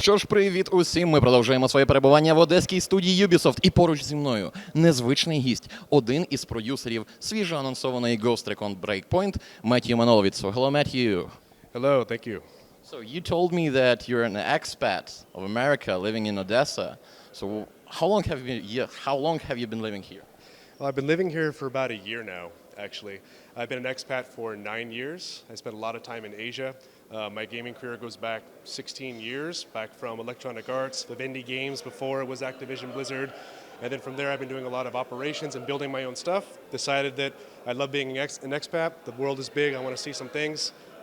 Що ж, привіт усім! Ми продовжуємо своє перебування в одеській студії Ubisoft. І поруч зі мною незвичний гість, один із продюсерів свіжо анонсованої Ghost Recon Breakpoint, Меттью Маноловіц. Hello, Mеттью. Hello, thank you. So you told me that you're an expat of America living in Odessa. So how long have you been living here? Well, I've been living here for about a year now, actually. I've been an expat for 9 years. I spent a lot of time in Asia. My gaming career goes back 16 years, back from Electronic Arts, Vivendi Games before it was Activision Blizzard. And then from there, I've been doing a lot of operations and building my own stuff. Decided that I love being an expat. The world is big. I want to see some things.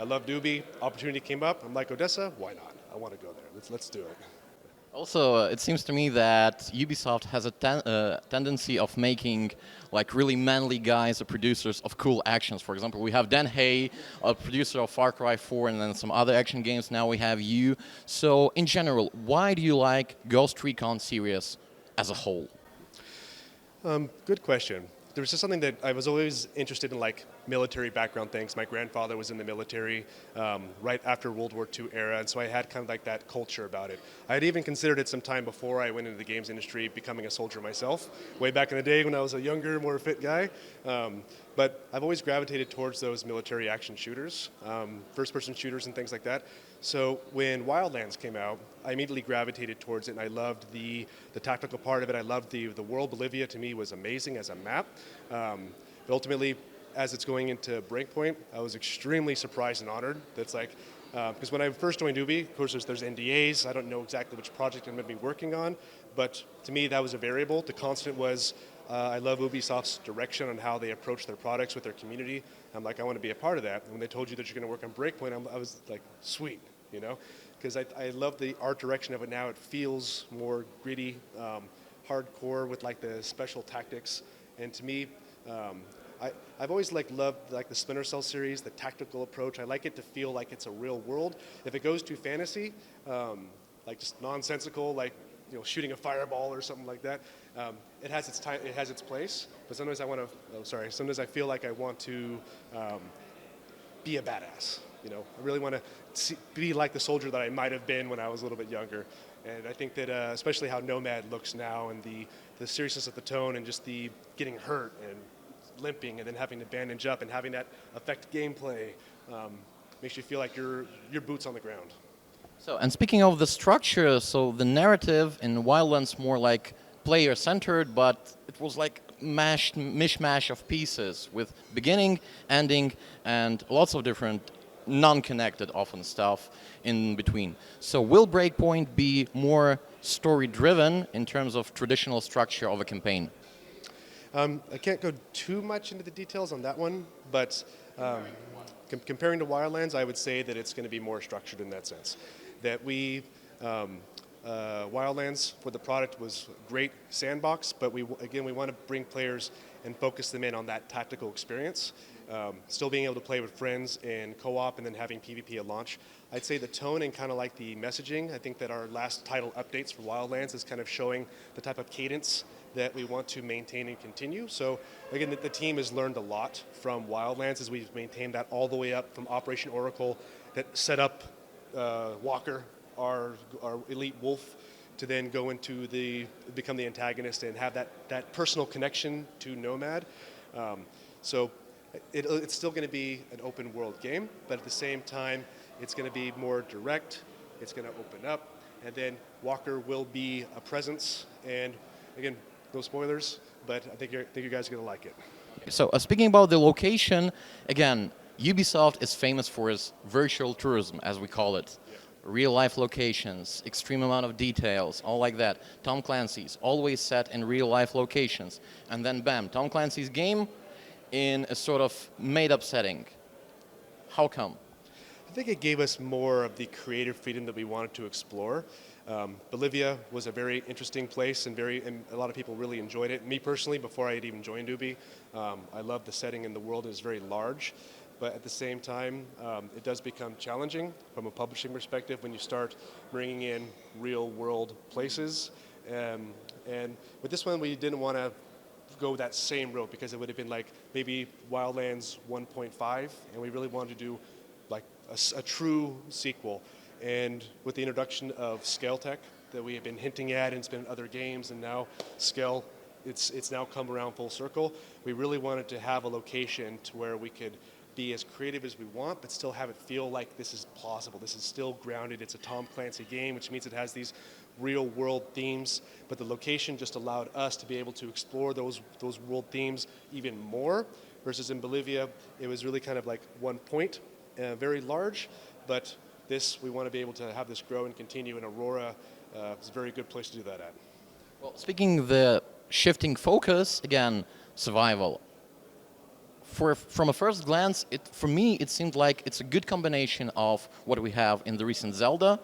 I love Ubi. Opportunity came up. I'm like, Odessa, why not? I want to go there. Let's do it. Also, it seems to me that Ubisoft has a tendency of making like really manly guys the producers of cool actions. For example, we have Dan Hay, a producer of Far Cry 4 and then some other action games. Now we have you. So in general, why do you like Ghost Recon series as a whole? Good question. There was just something that I was always interested in, like military background things. My grandfather was in the military right after World War II era, and so I had kind of like that culture about it. I had even considered it some time before I went into the games industry, becoming a soldier myself, way back in the day when I was a younger, more fit guy. But I've always gravitated towards those military action shooters, first-person shooters and things like that. So when Wildlands came out, I immediately gravitated towards it, and I loved the tactical part of it. I loved the world. Bolivia, to me, was amazing as a map. But ultimately, as it's going into Breakpoint, I was extremely surprised and honored. That's like, because when I first joined Ubi, of course, there's NDAs. I don't know exactly which project I'm going to be working on, but to me, that was a variable. The constant was, I love Ubisoft's direction on how they approach their products with their community. I'm like, I want to be a part of that. And when they told you that you're going to work on Breakpoint, I was like, sweet, you know? Because I love the art direction of it now. It feels more gritty, hardcore with like the special tactics. And to me, I've always loved the Splinter Cell series, the tactical approach. I like it to feel like it's a real world. If it goes too fantasy, like just nonsensical, like shooting a fireball or something like that, it has its time, it has its place. But sometimes sometimes I feel like I want to be a badass. I really want to be like the soldier that I might have been when I was a little bit younger. And I think that especially how Nomad looks now and the seriousness of the tone and just the getting hurt and limping and then having to bandage up and having that affect gameplay makes you feel like your boots on the ground. So, and speaking of the structure, so the narrative in Wildlands more like player-centered, but it was like mishmash of pieces with beginning, ending, and lots of different non-connected often stuff in between. So will Breakpoint be more story-driven in terms of traditional structure of a campaign? I can't go too much into the details on that one, but comparing to Wildlands, I would say that it's going to be more structured in that sense. That Wildlands for the product was great sandbox, but we want to bring players and focus them in on that tactical experience. Still being able to play with friends in co-op and then having PvP at launch. I'd say the tone and kind of like the messaging, I think that our last title updates for Wildlands is kind of showing the type of cadence that we want to maintain and continue. So again, the team has learned a lot from Wildlands as we've maintained that all the way up from Operation Oracle that set up Walker, our elite wolf, to then go into become the antagonist and have that personal connection to Nomad. So it's still going to be an open world game, but at the same time, it's going to be more direct. It's going to open up, and then Walker will be a presence. And again, no spoilers, but I think you guys are going to like it. So speaking about the location, again, Ubisoft is famous for its virtual tourism, as we call it. Yeah. Real-life locations, extreme amount of details, all like that. Tom Clancy's always set in real-life locations. And then bam, Tom Clancy's game in a sort of made-up setting. How come? I think it gave us more of the creative freedom that we wanted to explore. Bolivia was a very interesting place and a lot of people really enjoyed it. Me personally, before I had even joined Ubi, I loved the setting and the world is very large. But at the same time, it does become challenging from a publishing perspective when you start bringing in real-world places. And with this one, we didn't want to go that same route because it would have been like maybe Wildlands 1.5, and we really wanted to do like a true sequel. And with the introduction of scale tech that we have been hinting at, and it's been in other games, and now scale, it's now come around full circle. We really wanted to have a location to where we could be as creative as we want, but still have it feel like this is plausible. This is still grounded. It's a Tom Clancy game, which means it has these real world themes, but the location just allowed us to be able to explore those world themes even more, versus in Bolivia, it was really kind of like one point, very large, but this, we want to be able to have this grow and continue, and Aurora is a very good place to do that at. Well, speaking the shifting focus, again, survival. From a first glance, for me, it seemed like it's a good combination of what we have in the recent Zelda,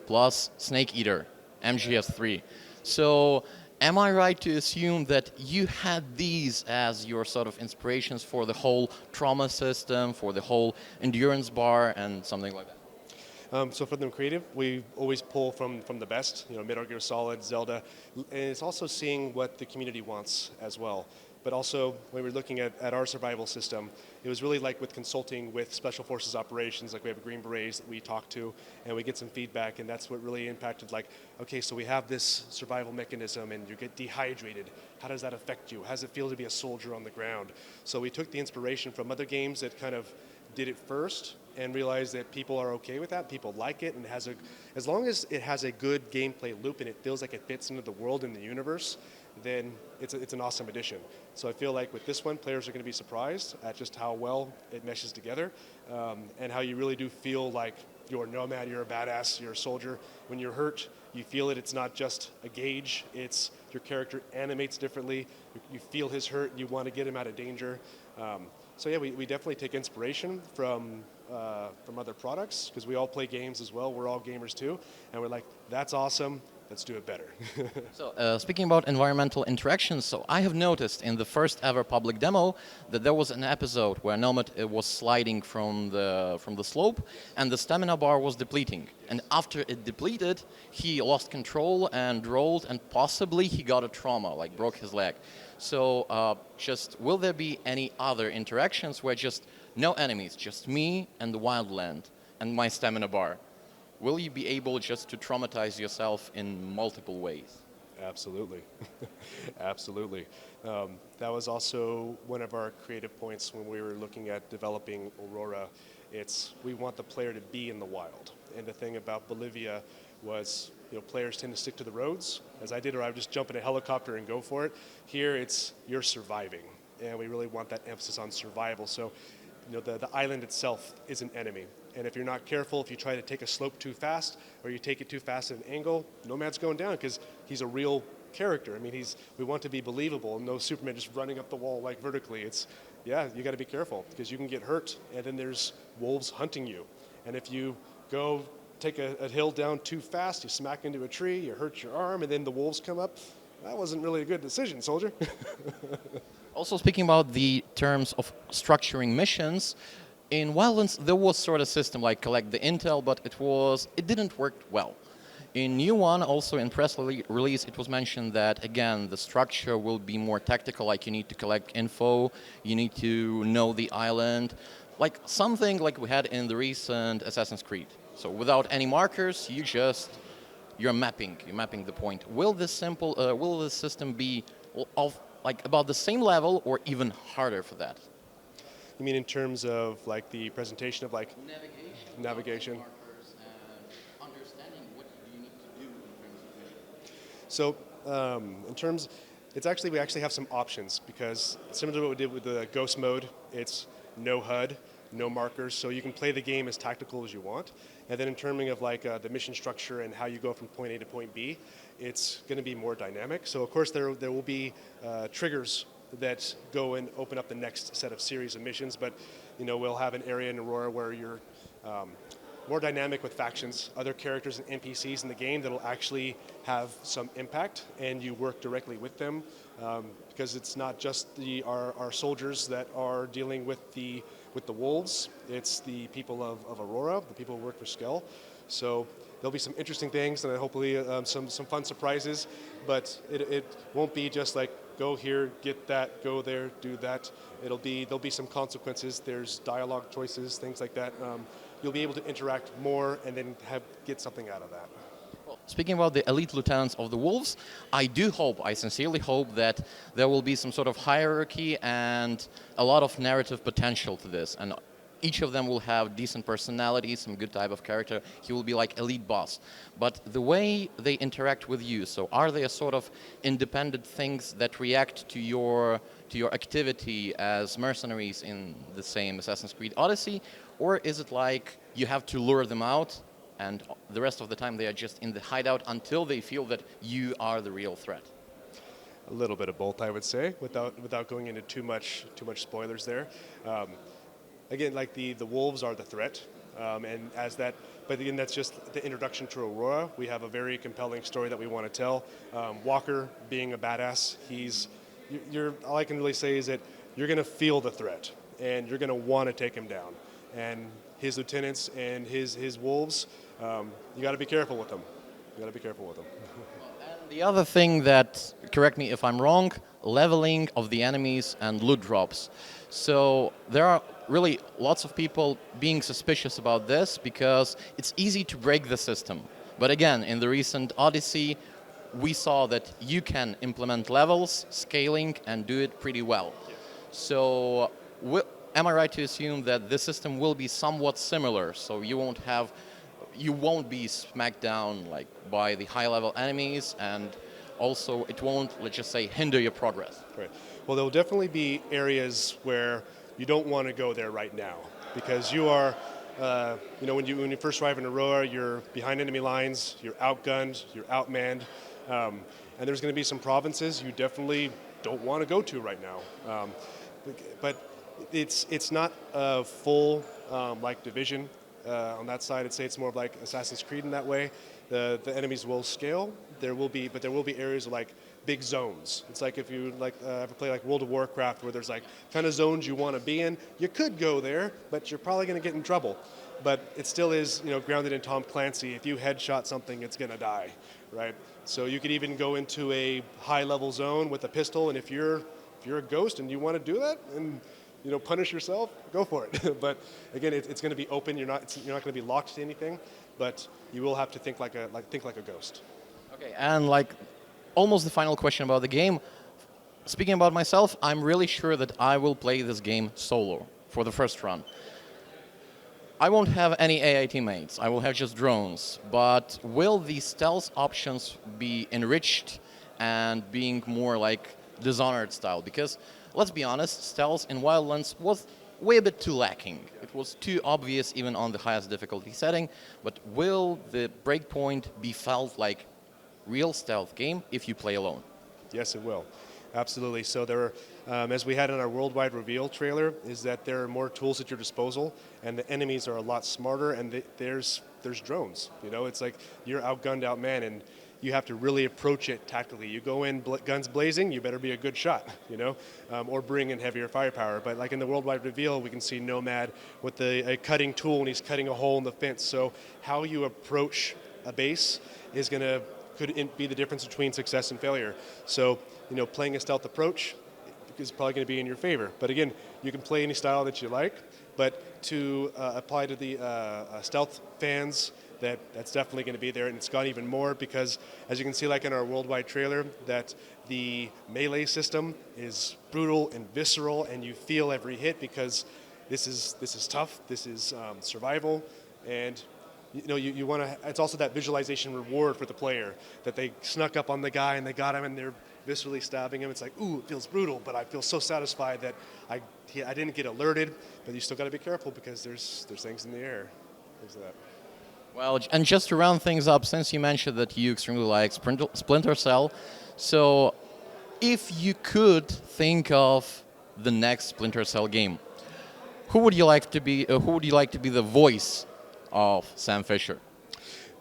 plus Snake Eater, MGS3. So, am I right to assume that you had these as your sort of inspirations for the whole trauma system, for the whole endurance bar, and something like that? So for them creative, we always pull from the best, Metal Gear Solid, Zelda, and it's also seeing what the community wants as well. But also, when we're looking at our survival system, it was really like with consulting with Special Forces operations, like we have a Green Berets that we talk to, and we get some feedback, and that's what really impacted, like, okay, so we have this survival mechanism, and you get dehydrated. How does that affect you? How does it feel to be a soldier on the ground? So we took the inspiration from other games that kind of did it first, and realized that people are okay with that, people like it, and as long as it has a good gameplay loop and it feels like it fits into the world and the universe, then it's an awesome addition. So I feel like with this one, players are going to be surprised at just how well it meshes together, and how you really do feel like you're a nomad, you're a badass, you're a soldier. When you're hurt, you feel it. It's not just a gauge. It's your character animates differently. You feel his hurt. You want to get him out of danger. So yeah, we definitely take inspiration from other products, because we all play games as well. We're all gamers too, and we're like, that's awesome. Let's do it better. So speaking about environmental interactions, so I have noticed in the first ever public demo that there was an episode where Nomad was sliding from the slope, and the stamina bar was depleting. And after it depleted, he lost control and rolled, and possibly he got a trauma, like broke his leg. So just will there be any other interactions where just no enemies, just me and the wildland and my stamina bar? Will you be able just to traumatize yourself in multiple ways? Absolutely. Absolutely. That was also one of our creative points when we were looking at developing Aurora. We want the player to be in the wild. And the thing about Bolivia was, players tend to stick to the roads, as I did, or I would just jump in a helicopter and go for it. Here, you're surviving. And we really want that emphasis on survival. So, the island itself is an enemy. And if you're not careful, if you try to take a slope too fast, or you take it too fast at an angle, Nomad's going down, because he's a real character. I mean, we want to be believable, and no Superman just running up the wall like vertically. You got to be careful, because you can get hurt, and then there's wolves hunting you. And if you go take a hill down too fast, you smack into a tree, you hurt your arm, and then the wolves come up. That wasn't really a good decision, soldier. Also, speaking about the terms of structuring missions, in Wildlands there was sort of system like collect the intel, but it didn't work well. In new one, also in press release, it was mentioned that again the structure will be more tactical. Like you need to collect info, you need to know the island, like something like we had in the recent Assassin's Creed. So without any markers, you're mapping the point. Will this system be of like about the same level or even harder for that? You mean in terms of like the presentation of like navigation? Markers and understanding what you need to do in terms of vision. So in terms, we actually have some options, because similar to what we did with the Ghost mode, it's no HUD, no markers, so you can play the game as tactical as you want. And then in terms of like the mission structure and how you go from point A to point B, it's going to be more dynamic. So of course there will be triggers that go and open up the next set of series of missions, but we'll have an area in Aurora where you're more dynamic with factions, other characters and NPCs in the game that'll actually have some impact, and you work directly with them, because it's not just our soldiers that are dealing with the wolves. It's the people of Aurora, the people who work for Skell. So there'll be some interesting things, and hopefully some fun surprises, but it won't be just like go here, get that, go there, do that. There'll be some consequences. There's dialogue choices, things like that. you'll be able to interact more and then get something out of that. Speaking about the elite lieutenants of the Wolves, I sincerely hope that there will be some sort of hierarchy and a lot of narrative potential to this. And each of them will have decent personality, some good type of character. He will be like elite boss. But the way they interact with you, so are they a sort of independent things that react to your activity as mercenaries in the same Assassin's Creed Odyssey? Or is it like you have to lure them out and the rest of the time they are just in the hideout until they feel that you are the real threat? A little bit of both, I would say, without going into too much spoilers there. Again, like the wolves are the threat, and as that. But again, that's just the introduction to Aurora. We have a very compelling story that we want to tell. Walker being a badass, all I can really say is that you're going to feel the threat, and you're going to want to take him down. And his lieutenants and his wolves, you got to be careful with them. You got to be careful with them. And the other thing that, correct me if I'm wrong, leveling of the enemies and loot drops. So there are really lots of people being suspicious about this because it's easy to break the system. But again, in the recent Odyssey, we saw that you can implement levels, scaling, and do it pretty well. Yeah. So am I right to assume that this system will be somewhat similar? So you won't be smacked down like by the high-level enemies, and also it won't, let's just say, hinder your progress. Right. Well, there will definitely be areas where you don't want to go there right now because you are, when you first arrive in Aurora, you're behind enemy lines, you're outgunned, you're outmanned, and there's going to be some provinces you definitely don't want to go to right now. But it's not a full like division on that side. I'd say it's more of like Assassin's Creed in that way. The enemies will scale. There will be areas like big zones. It's like if you ever play like World of Warcraft, where there's like kind of zones you want to be in. You could go there, but you're probably going to get in trouble. But it still is, grounded in Tom Clancy. If you headshot something, it's going to die, right? So you could even go into a high-level zone with a pistol, and if you're a ghost and you want to do that and punish yourself, go for it. But again, it's going to be open. You're not going to be locked to anything, but you will have to think like a ghost. Okay, and almost the final question about the game. Speaking about myself, I'm really sure that I will play this game solo for the first run. I won't have any AI teammates. I will have just drones. But will the stealth options be enriched and being more like Dishonored style? Because let's be honest, stealth in Wildlands was way a bit too lacking. It was too obvious even on the highest difficulty setting. But will the Breakpoint be felt like real stealth game if you play alone? Yes, it will. Absolutely. So there are, as we had in our worldwide reveal trailer, is that there are more tools at your disposal, and the enemies are a lot smarter, and there's drones. It's like you're outgunned, outmanned, and you have to really approach it tactically. You go in guns blazing, you better be a good shot, or bring in heavier firepower. But like in the worldwide reveal, we can see Nomad with a cutting tool, and he's cutting a hole in the fence. So how you approach a base could be the difference between success and failure. So, playing a stealth approach is probably going to be in your favor. But again, you can play any style that you like, but to apply to the stealth fans, that's definitely going to be there, and it's gone even more because, as you can see, like in our worldwide trailer, that the melee system is brutal and visceral, and you feel every hit because this is tough, this is survival, and you want to. It's also that visualization reward for the player that they snuck up on the guy and they got him and they're viscerally stabbing him. It's like, ooh, it feels brutal, but I feel so satisfied that I didn't get alerted. But you still got to be careful because there's things in the air. There's that. Well, and just to round things up, since you mentioned that you extremely like Splinter Cell, so if you could think of the next Splinter Cell game, who would you like to be? Who would you like to be the voice of Sam Fisher?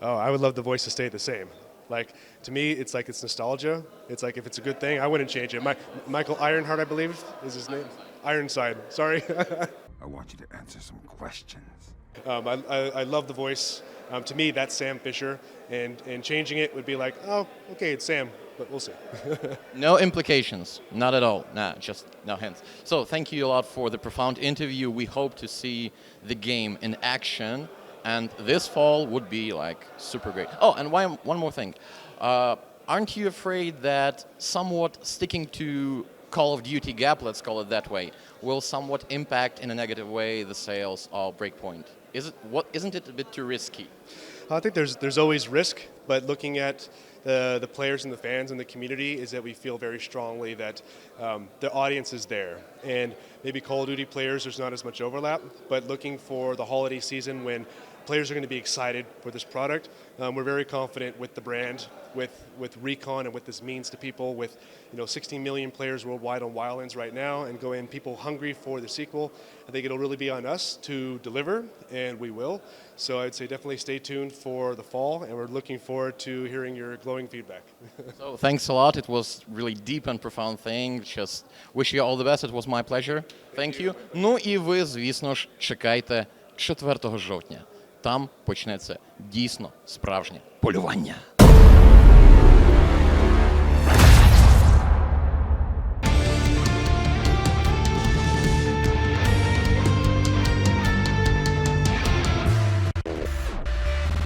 Oh, I would love the voice to stay the same. Like, to me, it's like it's nostalgia. It's like if it's a good thing, I wouldn't change it. Michael Ironheart, I believe, is his name. Ironside, sorry. I want you to answer some questions. I love the voice. To me, that's Sam Fisher, and changing it would be like, oh, okay, it's Sam. but we'll see. No implications, not at all. Nah, just no hints. So thank you a lot for the profound interview. We hope to see the game in action, and this fall would be like super great. Oh, and one more thing. Aren't you afraid that somewhat sticking to Call of Duty gap, let's call it that way, will somewhat impact in a negative way the sales of Breakpoint? Isn't it a bit too risky? I think there's always risk, but looking at the players and the fans and the community is that we feel very strongly that the audience is there. And maybe Call of Duty players, there's not as much overlap, but looking for the holiday season when players are going to be excited for this product, we're very confident with the brand, with Recon and what this means to people, with 16 million players worldwide on Wildlands right now, and people hungry for the sequel. I think it'll really be on us to deliver, and we will. So I'd say definitely stay tuned for the fall, and we're looking forward to hearing your glowing feedback. So thanks a lot. It was really deep and profound thing. Just wish you all the best. It was my pleasure. Thank you. Ну і ви, звісно ж, чекайте 4 жовтня. Там почнеться дійсно справжнє полювання.